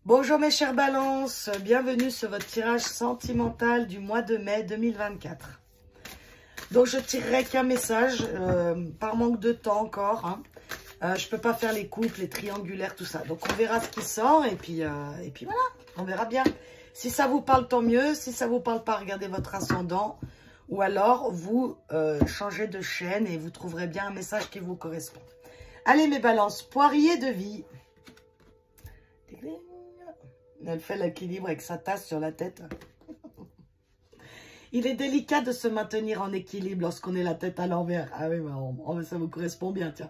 Bonjour mes chères balances, bienvenue sur votre tirage sentimental du mois de mai 2024. Donc je tirerai qu'un message, par manque de temps encore. Hein. Je ne peux pas faire les couples, les triangulaires, tout ça. Donc on verra ce qui sort et puis voilà, on verra bien. Si ça vous parle, tant mieux. Si ça ne vous parle pas, regardez votre ascendant. Ou alors vous changez de chaîne et vous trouverez bien un message qui vous correspond. Allez mes balances, poirier de vie. Elle fait l'équilibre avec sa tasse sur la tête. Il est délicat de se maintenir en équilibre lorsqu'on est la tête à l'envers. Ah oui, bah, ça vous correspond bien, tiens.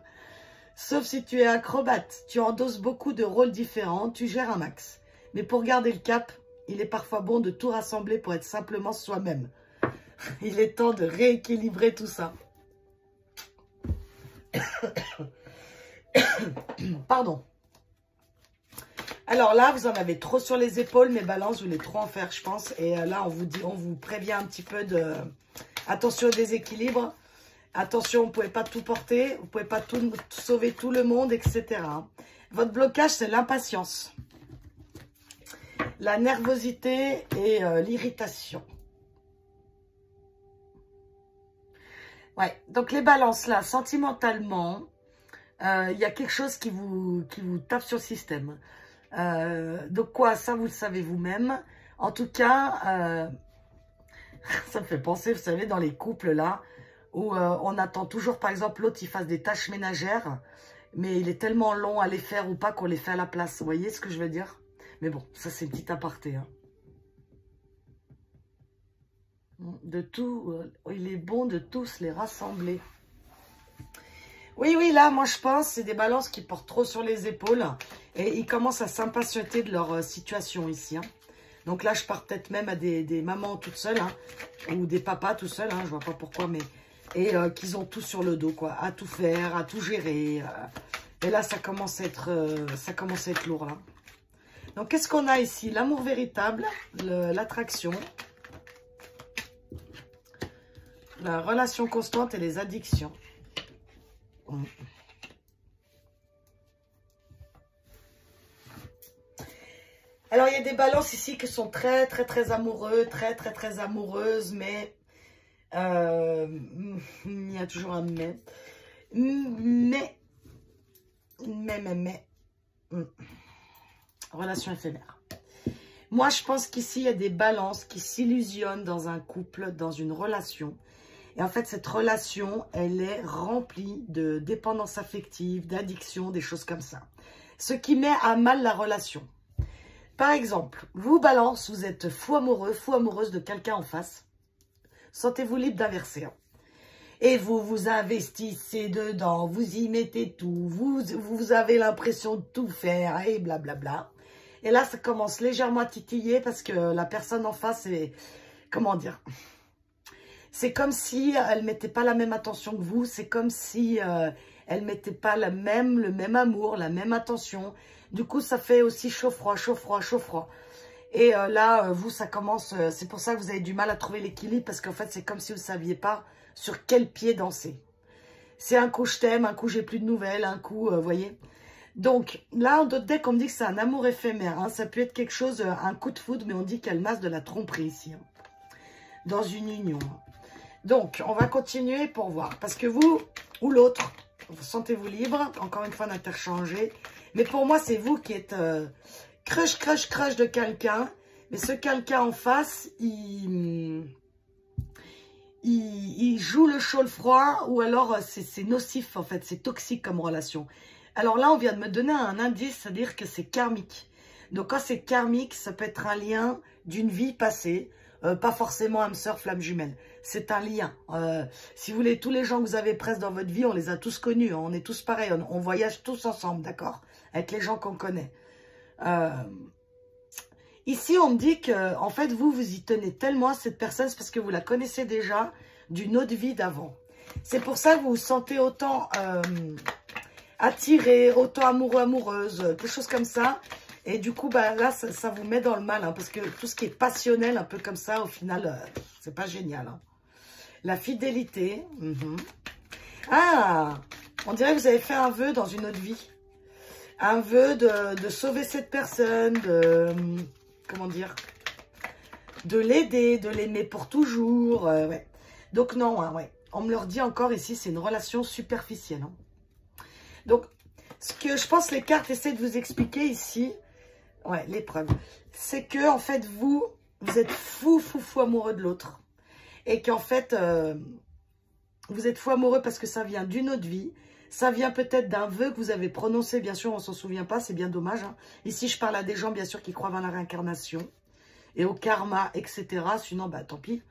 Sauf si tu es acrobate. Tu endosses beaucoup de rôles différents, tu gères un max. Mais pour garder le cap, il est parfois bon de tout rassembler pour être simplement soi-même. Il est temps de rééquilibrer tout ça. Pardon. Alors là, vous en avez trop sur les épaules, mes balances, vous voulez trop en faire, je pense. Et là, on vous prévient un petit peu de... Attention au déséquilibre. Attention, vous ne pouvez pas tout porter. Vous ne pouvez pas tout sauver tout le monde, etc. Votre blocage, c'est l'impatience. La nervosité et l'irritation. Ouais, donc les balances, là, sentimentalement, il y a quelque chose qui vous tape sur le système. Donc quoi, ça vous le savez vous-même. En tout cas, ça me fait penser, vous savez, dans les couples là, où on attend toujours, par exemple, l'autre il fasse des tâches ménagères, mais il est tellement long à les faire ou pas qu'on les fait à la place. Vous voyez ce que je veux dire? Mais bon, ça c'est une petite aparté. Hein. De tout, il est bon de tous les rassembler. Oui, oui, là, moi, je pense c'est des balances qui portent trop sur les épaules et ils commencent à s'impatienter de leur situation ici. Hein. Donc là, je pars peut-être même à des mamans toutes seules hein, ou des papas tout seuls, hein, je vois pas pourquoi, mais... Et qu'ils ont tout sur le dos, quoi, à tout faire, à tout gérer. Et là, ça commence à être lourd, là. Donc, qu'est-ce qu'on a ici? L'amour véritable, l'attraction, la relation constante et les addictions. Alors, il y a des balances ici qui sont très, très, très amoureux, très, très, très amoureuses, mais il y a toujours un mais. Mais. Relation éphémère. Moi, je pense qu'ici, il y a des balances qui s'illusionnent dans un couple, dans une relation. Et en fait, cette relation, elle est remplie de dépendance affective, d'addiction, des choses comme ça. Ce qui met à mal la relation. Par exemple, vous, balance, vous êtes fou amoureux, fou amoureuse de quelqu'un en face. Sentez-vous libre d'inverser. Hein. Et vous vous investissez dedans, vous y mettez tout, vous avez l'impression de tout faire et blablabla. Et là, ça commence légèrement à titiller parce que la personne en face est, comment dire... C'est comme si elle ne mettait pas la même attention que vous. C'est comme si elle ne mettait pas le même amour, la même attention. Du coup, ça fait aussi chaud-froid, chaud-froid, chaud-froid. Et là, vous, ça commence... c'est pour ça que vous avez du mal à trouver l'équilibre. Parce qu'en fait, c'est comme si vous ne saviez pas sur quel pied danser. C'est un coup je t'aime, un coup j'ai plus de nouvelles, un coup, vous voyez. Donc, là, en d'autres decks, on me dit que c'est un amour éphémère. Hein. Ça peut être quelque chose, un coup de foudre, mais on dit qu'il y a le masque de la tromperie ici. Hein. Dans une union. Hein. Donc, on va continuer pour voir. Parce que vous ou l'autre, vous sentez-vous libre, encore une fois, d'interchanger. Mais pour moi, c'est vous qui êtes crush de quelqu'un. Mais ce quelqu'un en face, il joue le chaud, le froid. Ou alors, c'est nocif, en fait. C'est toxique comme relation. Alors là, on vient de me donner un indice, c'est-à-dire que c'est karmique. Donc, quand c'est karmique, ça peut être un lien d'une vie passée. Pas forcément âme sœur, flamme jumelle. C'est un lien. Si vous voulez, tous les gens que vous avez presque dans votre vie, on les a tous connus. Hein, on est tous pareils. On voyage tous ensemble, d'accord? Avec les gens qu'on connaît. Ici, on me dit que, en fait, vous y tenez tellement à cette personne, c'est parce que vous la connaissez déjà d'une autre vie d'avant. C'est pour ça que vous vous sentez autant attiré, autant amoureux, amoureuse, quelque chose comme ça. Et du coup, bah, là, ça vous met dans le mal. Hein, parce que tout ce qui est passionnel, un peu comme ça, au final, c'est pas génial. Hein. La fidélité. Ah, on dirait que vous avez fait un vœu dans une autre vie. un vœu de sauver cette personne, comment dire, de l'aider, de l'aimer pour toujours. Ouais. Donc non, hein, ouais. On me le redit encore ici, c'est une relation superficielle. Hein. Donc, ce que je pense les cartes essaient de vous expliquer ici, ouais, l'épreuve, c'est que en fait, vous êtes fou amoureux de l'autre. Et qu'en fait, vous êtes fou amoureux parce que ça vient d'une autre vie. Ça vient peut-être d'un vœu que vous avez prononcé. Bien sûr, on ne s'en souvient pas, c'est bien dommage. Hein. Ici, je parle à des gens, bien sûr, qui croient dans la réincarnation et au karma, etc. Sinon, bah, tant pis.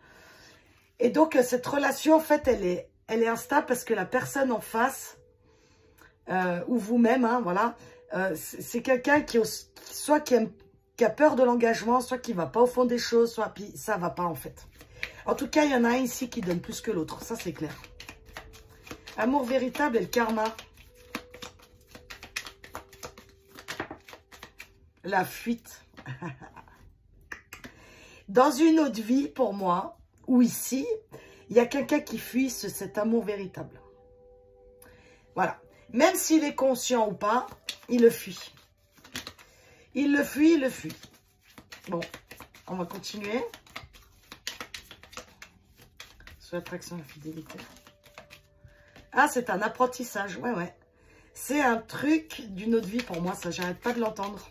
Et donc, cette relation, en fait, elle est instable parce que la personne en face, ou vous-même, hein, voilà, c'est quelqu'un qui a peur de l'engagement, soit qui ne va pas au fond des choses, soit puis ça ne va pas, en fait. En tout cas, il y en a un ici qui donne plus que l'autre, ça, c'est clair. Amour véritable et le karma. La fuite. Dans une autre vie, pour moi, ou ici, il y a quelqu'un qui fuit cet amour véritable. Voilà. Même s'il est conscient ou pas, il le fuit. Il le fuit, il le fuit. Bon, on va continuer. Sur l'attraction, la fidélité. Ah, c'est un apprentissage. Ouais, ouais. C'est un truc d'une autre vie pour moi. Ça, j'arrête pas de l'entendre.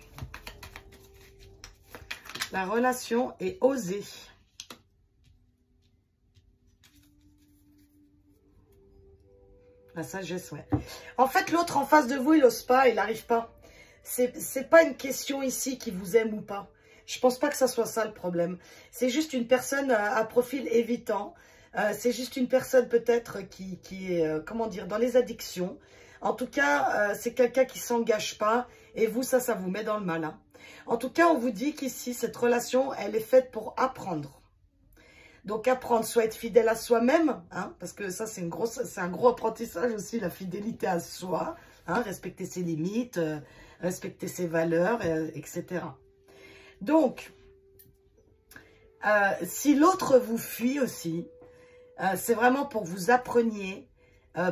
La relation est osée. La sagesse, ouais. En fait, l'autre en face de vous, il n'ose pas, il n'arrive pas. C'est pas une question ici qui vous aime ou pas. Je pense pas que ça soit ça le problème. C'est juste une personne à profil évitant. C'est juste une personne peut-être qui est, comment dire, dans les addictions. En tout cas, c'est quelqu'un qui ne s'engage pas. Et vous, ça vous met dans le mal. Hein. En tout cas, on vous dit qu'ici, cette relation, elle est faite pour apprendre. Donc, apprendre, soit être fidèle à soi-même, hein, parce que ça, c'est un gros apprentissage aussi, la fidélité à soi. Hein, respecter ses limites, respecter ses valeurs, etc. Donc, si l'autre vous fuit aussi, c'est vraiment pour que vous appreniez,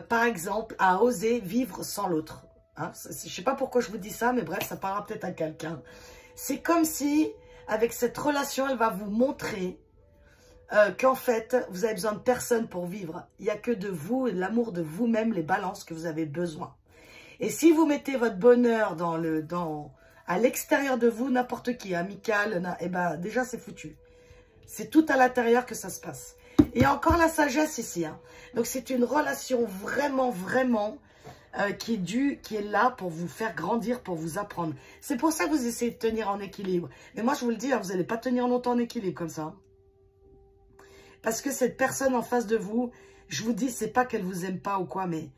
par exemple, à oser vivre sans l'autre. Hein, je ne sais pas pourquoi je vous dis ça, mais bref, ça parlera peut-être à quelqu'un. C'est comme si, avec cette relation, elle va vous montrer qu'en fait, vous avez besoin de personne pour vivre. Il n'y a que de vous et de l'amour de vous-même, les balances que vous avez besoin. Et si vous mettez votre bonheur à l'extérieur de vous, n'importe qui, amical, eh ben, déjà, c'est foutu. C'est tout à l'intérieur que ça se passe. Et encore la sagesse ici. Hein. Donc, c'est une relation vraiment, vraiment qui est là pour vous faire grandir, pour vous apprendre. C'est pour ça que vous essayez de tenir en équilibre. Mais moi, je vous le dis, hein, vous n'allez pas tenir longtemps en équilibre comme ça. Hein. Parce que cette personne en face de vous, je vous dis, c'est pas qu'elle vous aime pas ou quoi, mais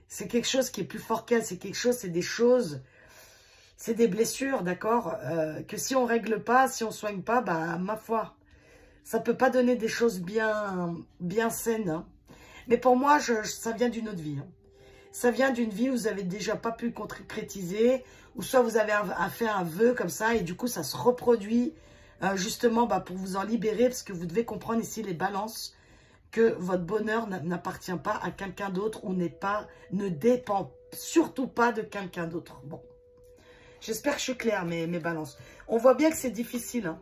c'est quelque chose qui est plus fort qu'elle. C'est quelque chose, c'est des choses, c'est des blessures, d'accord, que si on règle pas, si on soigne pas, bah, ma foi, ça peut pas donner des choses bien saines. Hein. Mais pour moi, ça vient d'une autre vie. Hein. Ça vient d'une vie où vous avez déjà pas pu concrétiser, ou soit vous avez fait un vœu comme ça, et du coup, ça se reproduit justement bah, pour vous en libérer, parce que vous devez comprendre ici les balances, que votre bonheur n'appartient pas à quelqu'un d'autre, ou ne dépend surtout pas de quelqu'un d'autre. Bon, j'espère que je suis claire, mes balances. On voit bien que c'est difficile, hein,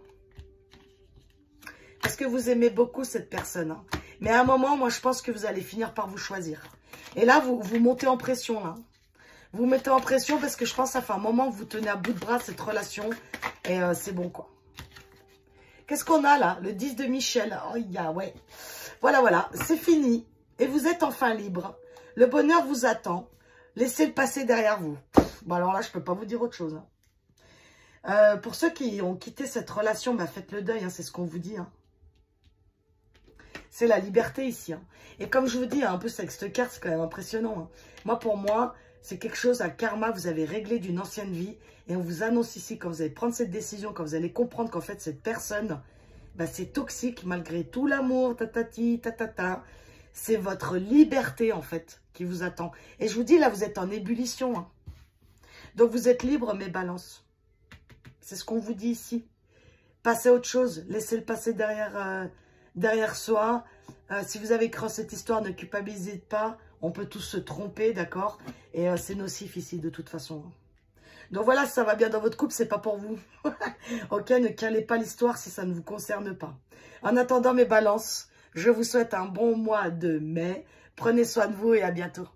parce que vous aimez beaucoup cette personne. Hein. Mais à un moment, moi, je pense que vous allez finir par vous choisir. Et là, vous montez en pression, là. Vous mettez en pression parce que je pense que ça fait un moment que vous tenez à bout de bras cette relation. Et c'est bon, quoi. Qu'est-ce qu'on a, là? Le 10 de Michel. Oh, ouais. Voilà, voilà. C'est fini. Et vous êtes enfin libre. Le bonheur vous attend. Laissez le passé derrière vous. Bon, alors là, je ne peux pas vous dire autre chose. Hein. Pour ceux qui ont quitté cette relation, bah, faites le deuil. Hein, c'est ce qu'on vous dit. Hein. C'est la liberté ici. Hein. Et comme je vous dis, un peu avec cette carte, c'est quand même impressionnant. Hein. Moi, pour moi, c'est quelque chose, un karma, vous avez réglé d'une ancienne vie. Et on vous annonce ici, quand vous allez prendre cette décision, quand vous allez comprendre qu'en fait, cette personne, bah, c'est toxique, malgré tout l'amour, tatati, tatata. C'est votre liberté, en fait, qui vous attend. Et je vous dis, là, vous êtes en ébullition. Hein. Donc, vous êtes libre, mes balances. C'est ce qu'on vous dit ici. Passez à autre chose. Laissez le passer derrière soi. Si vous avez cru cette histoire, ne culpabilisez pas. On peut tous se tromper, d'accord? Et c'est nocif ici, de toute façon. Donc voilà, si ça va bien dans votre couple, c'est pas pour vous. Ok, ne calez pas l'histoire si ça ne vous concerne pas. En attendant mes balances, je vous souhaite un bon mois de mai. Prenez soin de vous et à bientôt.